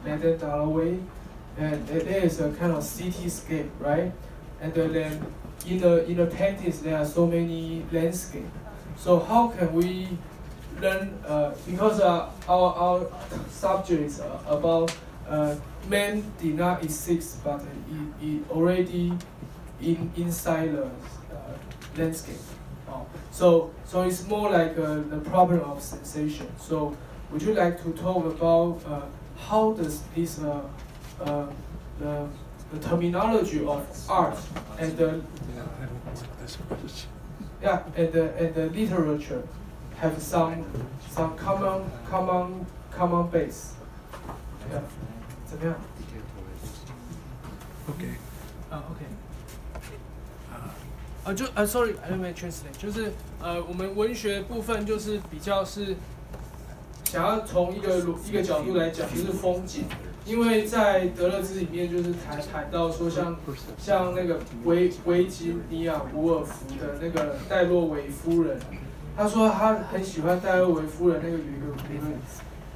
and then the other way, and there is a kind of cityscape, right? And then in the paintings there are so many landscape. So how can we learn? Because our subject is about man did not exist, but it already inside the landscape. So it's more like the problem of sensation. So would you like to talk about how does this the terminology of art and the and the literature have some common base? Yeah. 怎么样 Okay. OK。sorry, I may translate。就是我们文学部分就是比较是想要从一个角度来讲，就是风景。因为在德勒兹里面就是谈到说像那个维吉尼亚·伍尔夫的那个戴洛维夫人，他说他很喜欢戴洛维夫人那个有一个评论，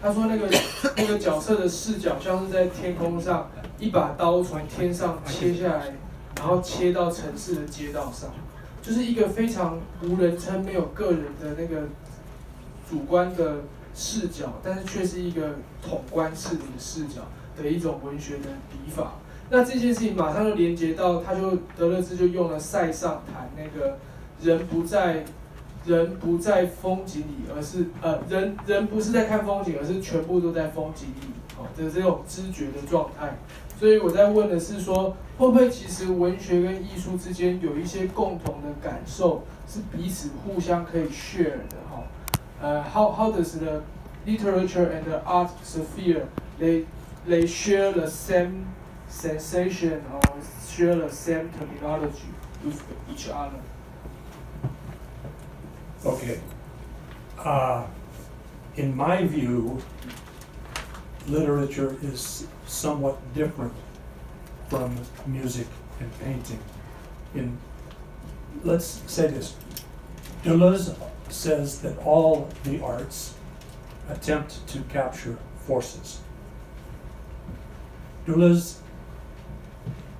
他说那个角色的视角像是在天空上，一把刀从天上切下来，然后切到城市的街道上，就是一个非常无人称、没有个人的那个主观的视角，但是却是一个统观式的一个视角的一种文学的笔法。那这件事情马上就连接到，德勒兹就用了塞尚谈那个人不在风景里，而是人不是在看风景，而是全部都在风景里，的这种知觉的状态。所以我在问的是说，会不会其实文学跟艺术之间有一些共同的感受，是彼此互相可以 share 的？How does the literature and the art sphere they share the same sensation or share the same terminology with each other? Okay. In my view, literature is somewhat different from music and painting. Let's say this. Deleuze says that all the arts attempt to capture forces. Deleuze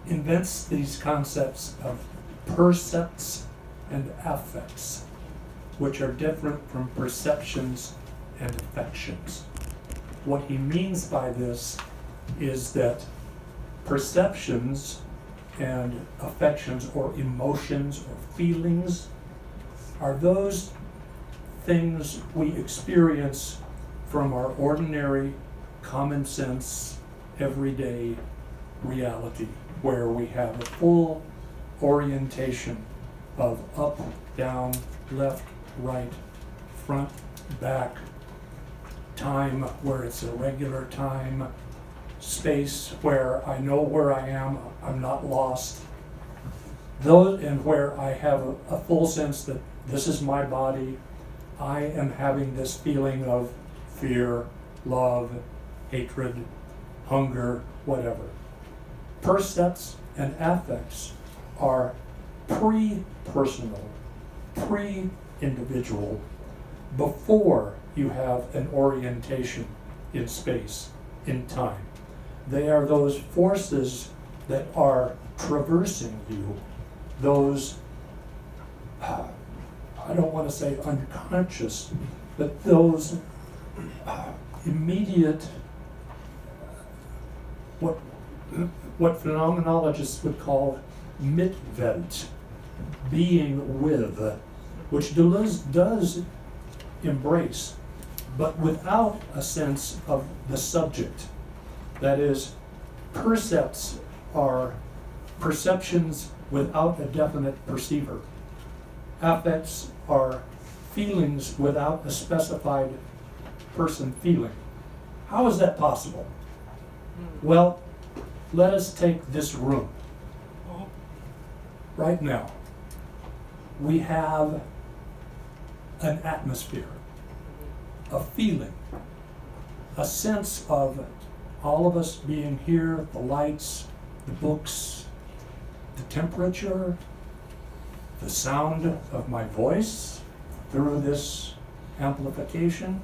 invents these concepts of percepts and affects, which are different from perceptions and affections. What he means by this is that perceptions and affections or emotions or feelings are those things we experience from our ordinary, common sense, everyday reality, where we have a full orientation of up, down, left, right, front, back, time where it's a regular time, space where I know where I am, I'm not lost, and where I have a full sense that this is my body, I am having this feeling of fear, love, hatred, hunger, whatever. Percepts and affects are pre-personal, pre-individual, before you have an orientation in space, in time. They are those forces that are traversing you, those, I don't want to say unconscious, but those immediate, what phenomenologists would call mitwelt, being with, which Deleuze does embrace, but without a sense of the subject. That is, percepts are perceptions without a definite perceiver. Affects are feelings without a specified person feeling. How is that possible? Well, let us take this room. Right now, we have an atmosphere, a feeling, a sense of all of us being here, the lights, the books, the temperature, the sound of my voice through this amplification.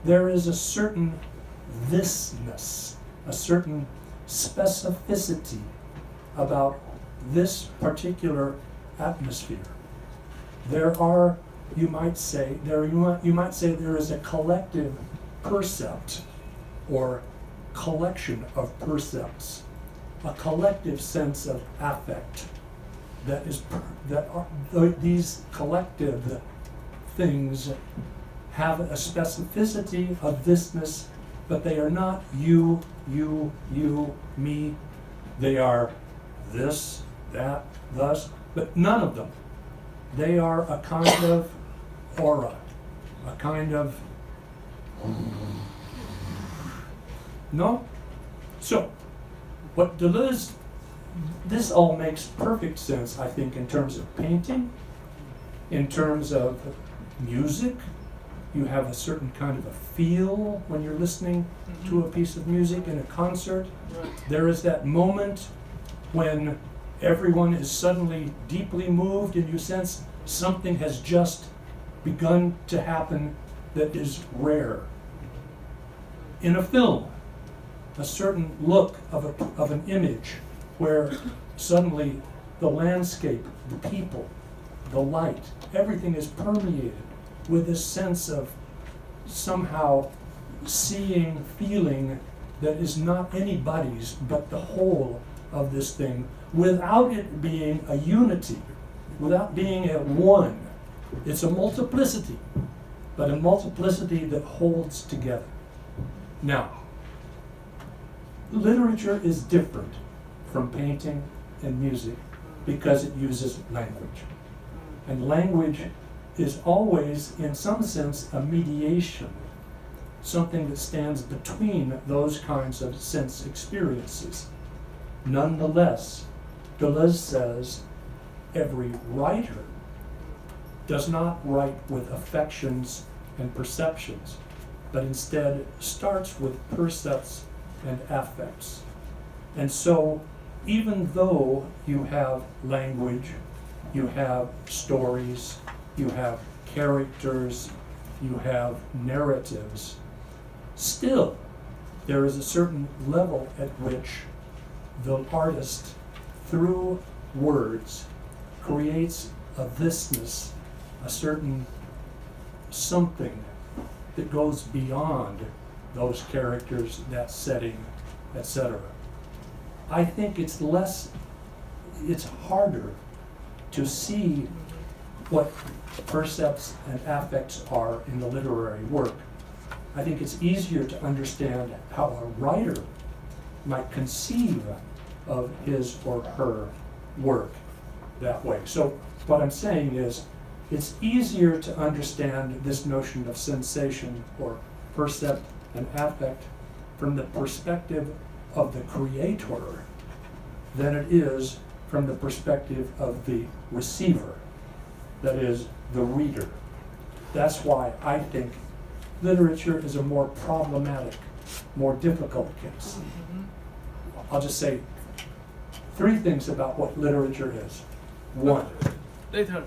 There is a certain thisness a certain specificity about this particular atmosphere. There are, you might say, there is a collective percept or collection of percepts, a collective sense of affect these collective things have a specificity of thisness, but they are not you, me. They are this, that, thus, but none of them. They are a kind of aura, a kind of... No? So, what Deleuze, this all makes perfect sense, I think, in terms of painting, in terms of music. You have a certain kind of a feel when you're listening to a piece of music in a concert. There is that moment when everyone is suddenly deeply moved and you sense something has just begun to happen that is rare. In a film, a certain look of an image where suddenly the landscape, the people, the light, everything is permeated with this sense of somehow seeing, feeling that is not anybody's but the whole of this thing, without it being a unity, without being a one. It's a multiplicity, but a multiplicity that holds together. Now, literature is different from painting and music because it uses language. And language is always, in some sense, a mediation, something that stands between those kinds of sense experiences. Nonetheless, Deleuze says every writer does not write with affections and perceptions, but instead starts with percepts and affects. And so, even though you have language, you have stories, you have characters, you have narratives, still there is a certain level at which the artist, through words, creates a thisness, a certain something that goes beyond those characters, that setting, etc. I think it's harder to see what percepts and affects are in the literary work. I think it's easier to understand how a writer might conceive of his or her work that way. So what I'm saying is, it's easier to understand this notion of sensation or percept and affect from the perspective of the creator than it is from the perspective of the receiver, that is, the reader. That's why I think literature is a more problematic, more difficult case. I'll just say 3 things about what literature is. 1. Later.